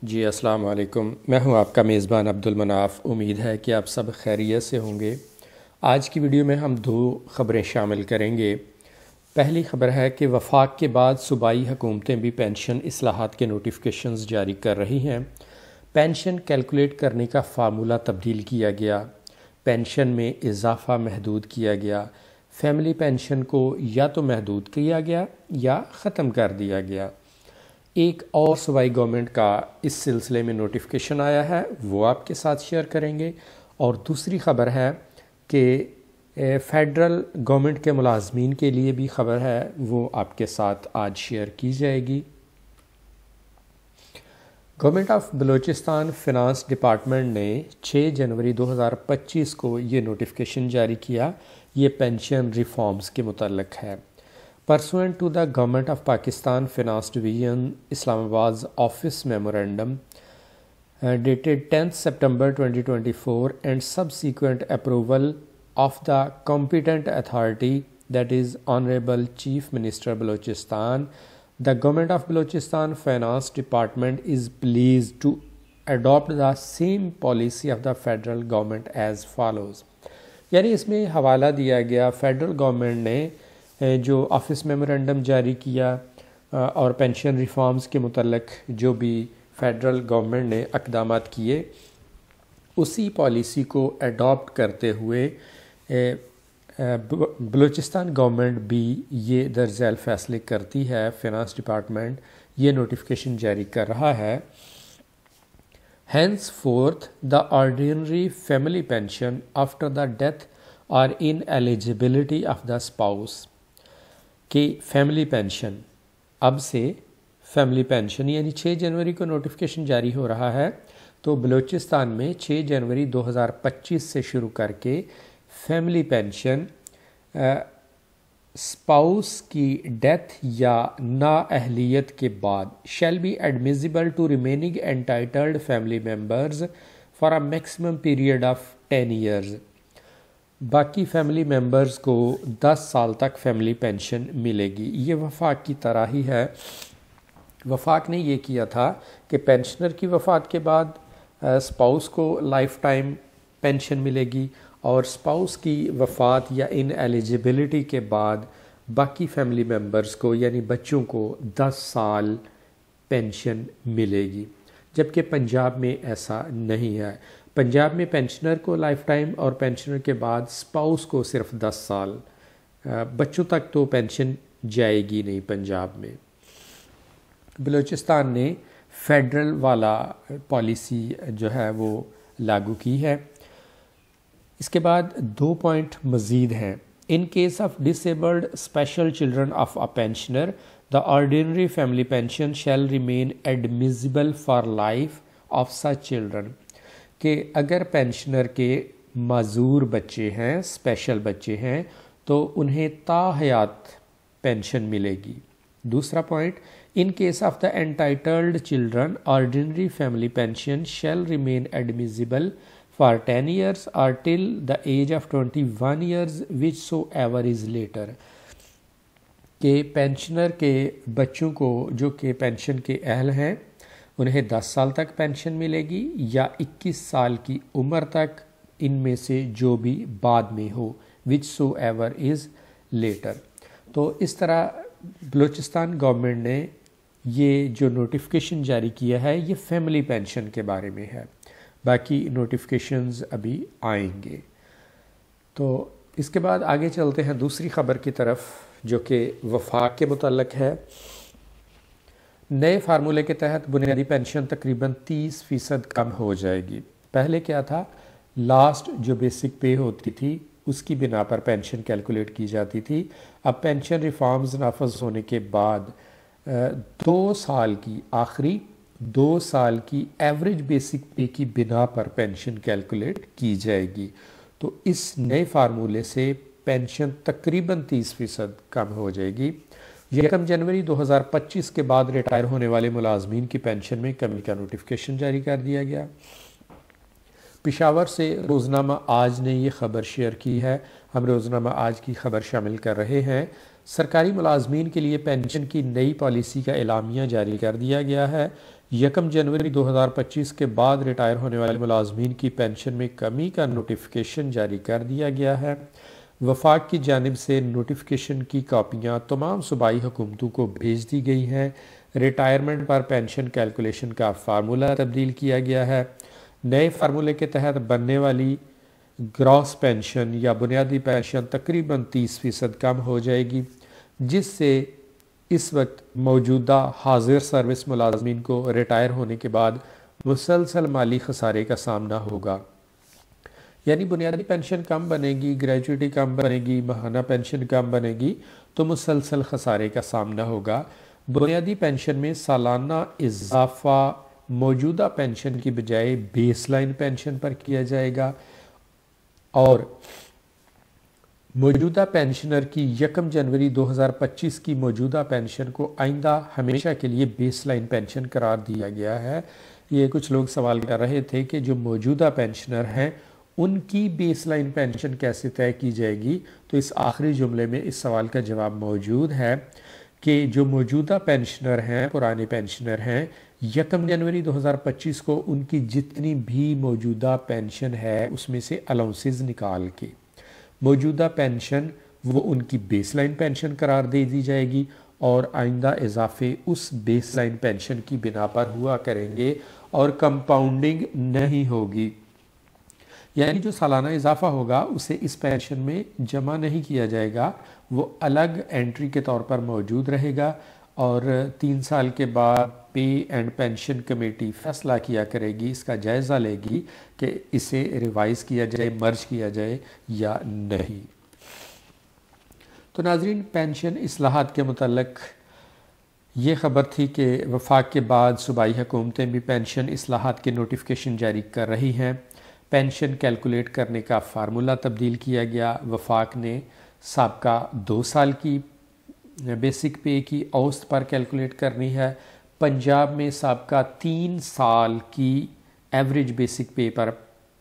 جی السلام علیکم، میں ہوں آپ کا میزبان عبدالمناف۔ امید ہے کہ آپ سب خیریت سے ہوں گے۔ آج کی ویڈیو میں ہم 2 خبریں شامل کریں گے۔ پہلی خبر ہے کہ وفاق کے بعد صوبائی حکومتیں بھی پینشن اصلاحات کے نوٹیفیکیشنز جاری کر رہی ہیں۔ پینشن کیلکولیٹ کرنے کا فارمولہ تبدیل کیا گیا، پینشن میں اضافہ محدود کیا گیا، فیملی پینشن کو یا تو محدود کیا گیا یا ختم کر دیا گیا۔ ایک اور صوبائی گورنمنٹ کا اس سلسلے میں نوٹیفیکیشن آیا ہے، وہ آپ کے ساتھ شیئر کریں گے۔ اور دوسری خبر ہے کہ فیڈرل گورنمنٹ کے ملازمین کے لیے بھی خبر ہے، وہ آپ کے ساتھ آج شیئر کی جائے گی۔ Government of Balochistan finance department نے 6 جنوری 2025 کو یہ نوٹیفیکیشن جاری کیا۔ یہ پینشن ریفارمز کے متعلق ہے۔ Pursuant to the Government of Pakistan Finance Division Islamabad's Office Memorandum dated 10th September 2024 and subsequent approval of the competent authority, that is Honorable Chief Minister Balochistan, the Government of Balochistan Finance Department is pleased to adopt the same policy of the federal government as follows۔ یعنی اس میں حوالہ دیا گیا federal government نے جو office memorandum جاری کیا اور پینشن ریفارمز کے متعلق جو بھی فیڈرل گورنمنٹ نے اقدامات کیے، اسی پالیسی کو ایڈاپٹ کرتے ہوئے بلوچستان گورنمنٹ بھی یہ درج ذیل فیصلے کرتی ہے۔ فنانس ڈپارٹمنٹ یہ نوٹیفیکیشن جاری کر رہا ہے۔ Henceforth, the ordinary family pension after the death or ineligibility of the spouse کہ فیملی پینشن، اب سے فیملی پینشن یعنی 6 جنوری کو نوٹیفیکیشن جاری ہو رہا ہے، تو بلوچستان میں 6 جنوری 2025 سے شروع کر کے فیملی پینشن اسپاؤس کی ڈیتھ یا نااہلیت کے بعد shall be admissible to remaining entitled family members for a maximum period of 10 years۔ باقی فیملی ممبرز کو 10 سال تک فیملی پینشن ملے گی۔ یہ وفاق کی طرح ہی ہے۔ وفاق نے یہ کیا تھا کہ پینشنر کی وفات کے بعد اسپاؤس کو لائف ٹائم پینشن ملے گی، اور اسپاؤس کی وفات یا ان ایلیجیبلٹی کے بعد باقی فیملی ممبرز کو یعنی بچوں کو 10 سال پینشن ملے گی، جبکہ پنجاب میں ایسا نہیں ہے۔ پنجاب میں پینشنر کو لائف ٹائم اور پینشنر کے بعد اسپاؤس کو صرف 10 سال، بچوں تک تو پینشن جائے گی نہیں پنجاب میں۔ بلوچستان نے فیڈرل والا پالیسی جو ہے وہ لاگو کی ہے۔ اس کے بعد 2 پوائنٹ مزید ہیں۔ In case of disabled special children of a pensioner, the ordinary family pension shall remain admissible for life of such children۔ کہ اگر پینشنر کے معذور بچے ہیں، اسپیشل بچے ہیں، تو انہیں تا حیات پینشن ملے گی۔ دوسرا point, in case of the entitled children ordinary family pension shall remain admissible for 10 years or till the age of 21 years whichsoever is later۔ کہ پینشنر کے بچوں کو جو کہ پینشن کے اہل ہیں انہیں 10 سال تک پینشن ملے گی، یا 21 سال کی عمر تک، ان میں سے جو بھی بعد میں ہو، whichsoever is later۔ تو اس طرح بلوچستان گورنمنٹ نے یہ جو نوٹیفیکیشن جاری کیا ہے یہ فیملی پینشن کے بارے میں ہے، باقی نوٹیفیکیشنز ابھی آئیں گے۔ تو اس کے بعد آگے چلتے ہیں دوسری خبر کی طرف جو کہ وفاق کے متعلق ہے۔ نئے فارمولے کے تحت بنیادی پینشن تقریباً 30% کم ہو جائے گی۔ پہلے کیا تھا، لاسٹ جو بیسک پے ہوتی تھی اس کی بنا پر پینشن کیلکولیٹ کی جاتی تھی۔ اب پینشن ریفارمز نافذ ہونے کے بعد 2 سال کی آخری 2 سال کی ایوریج بیسک پے کی بنا پر پینشن کیلکولیٹ کی جائے گی۔ تو اس نئے فارمولے سے پینشن تقریباً 30% کم ہو جائے گی۔ 1 جنوری 2025 کے بعد ریٹائر ہونے والے ملازمین کی پینشن میں کمی کا نوٹیفیکیشن جاری کر دیا گیا۔ پشاور سے روزنامہ آج نے یہ خبر شیئر کی ہے، ہم روزنامہ آج کی خبر شامل کر رہے ہیں۔ سرکاری ملازمین کے لیے پینشن کی نئی پالیسی کا اعلامیہ جاری کر دیا گیا ہے۔ 1 جنوری 2025 کے بعد ریٹائر ہونے والے ملازمین کی پینشن میں کمی کا نوٹیفیکیشن جاری کر دیا گیا ہے۔ وفاق کی جانب سے نوٹیفیکیشن کی کاپیاں تمام صوبائی حکومتوں کو بھیج دی گئی ہیں۔ ریٹائرمنٹ پر پینشن کیلکولیشن کا فارمولہ تبدیل کیا گیا ہے۔ نئے فارمولے کے تحت بننے والی گراس پینشن یا بنیادی پینشن تقریباً 30% کم ہو جائے گی، جس سے اس وقت موجودہ حاضر سروس ملازمین کو ریٹائر ہونے کے بعد مسلسل مالی خسارے کا سامنا ہوگا۔ یعنی بنیادی پینشن کم بنے گی، گریجویٹی کم بنے گی، ماہانہ پینشن کم بنے گی تو مسلسل خسارے کا سامنا ہوگا۔ بنیادی پینشن میں سالانہ اضافہ موجودہ پینشن کی بجائے بیس لائن پینشن پر کیا جائے گا، اور موجودہ پینشنر کی 1 جنوری 2025 کی موجودہ پینشن کو آئندہ ہمیشہ کے لیے بیس لائن پینشن قرار دیا گیا ہے۔ یہ کچھ لوگ سوال کر رہے تھے کہ جو موجودہ پینشنر ہیں ان کی بیس لائن پینشن کیسے طے کی جائے گی، تو اس آخری جملے میں اس سوال کا جواب موجود ہے کہ جو موجودہ پینشنر ہیں، پرانے پینشنر ہیں، 1 جنوری 2025 کو ان کی جتنی بھی موجودہ پینشن ہے اس میں سے الاؤنسز نکال کے موجودہ پینشن وہ ان کی بیس لائن پینشن قرار دے دی جائے گی، اور آئندہ اضافے اس بیس لائن پینشن کی بنا پر ہوا کریں گے اور کمپاؤنڈنگ نہیں ہوگی۔ یعنی جو سالانہ اضافہ ہوگا اسے اس پینشن میں جمع نہیں کیا جائے گا، وہ الگ انٹری کے طور پر موجود رہے گا، اور 3 سال کے بعد پے اینڈ پینشن کمیٹی فیصلہ کیا کرے گی، اس کا جائزہ لے گی کہ اسے ریوائز کیا جائے، مرج کیا جائے یا نہیں۔ تو ناظرین، پینشن اصلاحات کے متعلق یہ خبر تھی کہ وفاق کے بعد صوبائی حکومتیں بھی پینشن اصلاحات کے نوٹیفیکیشن جاری کر رہی ہیں۔ پینشن کیلکولیٹ کرنے کا فارمولہ تبدیل کیا گیا۔ وفاق نے سابقہ 2 سال کی بیسک پے کی اوسط پر کیلکولیٹ کرنی ہے۔ پنجاب میں سابقہ 3 سال کی ایوریج بیسک پے پر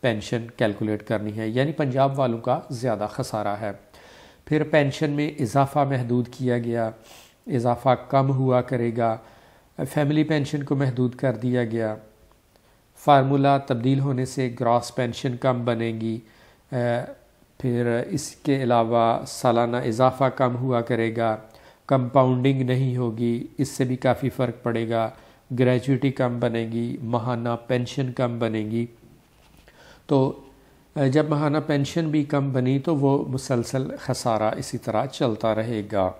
پینشن کیلکولیٹ کرنی ہے، یعنی پنجاب والوں کا زیادہ خسارہ ہے۔ پھر پینشن میں اضافہ محدود کیا گیا، اضافہ کم ہوا کرے گا۔ فیملی پینشن کو محدود کر دیا گیا۔ فارمولہ تبدیل ہونے سے گراس پینشن کم بنے گی۔ پھر اس کے علاوہ سالانہ اضافہ کم ہوا کرے گا، کمپاؤنڈنگ نہیں ہوگی، اس سے بھی کافی فرق پڑے گا۔ گریجویٹی کم بنے گی، ماہانہ پینشن کم بنے گی۔ تو جب ماہانہ پینشن بھی کم بنی تو وہ مسلسل خسارہ اسی طرح چلتا رہے گا۔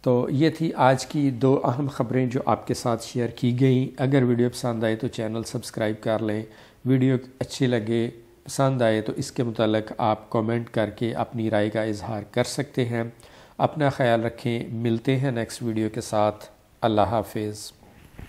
تو یہ تھی آج کی 2 اہم خبریں جو آپ کے ساتھ شیئر کی گئیں۔ اگر ویڈیو پسند آئے تو چینل سبسکرائب کر لیں۔ ویڈیو اچھی لگے، پسند آئے تو اس کے متعلق آپ کومنٹ کر کے اپنی رائے کا اظہار کر سکتے ہیں۔ اپنا خیال رکھیں، ملتے ہیں نیکسٹ ویڈیو کے ساتھ۔ اللہ حافظ۔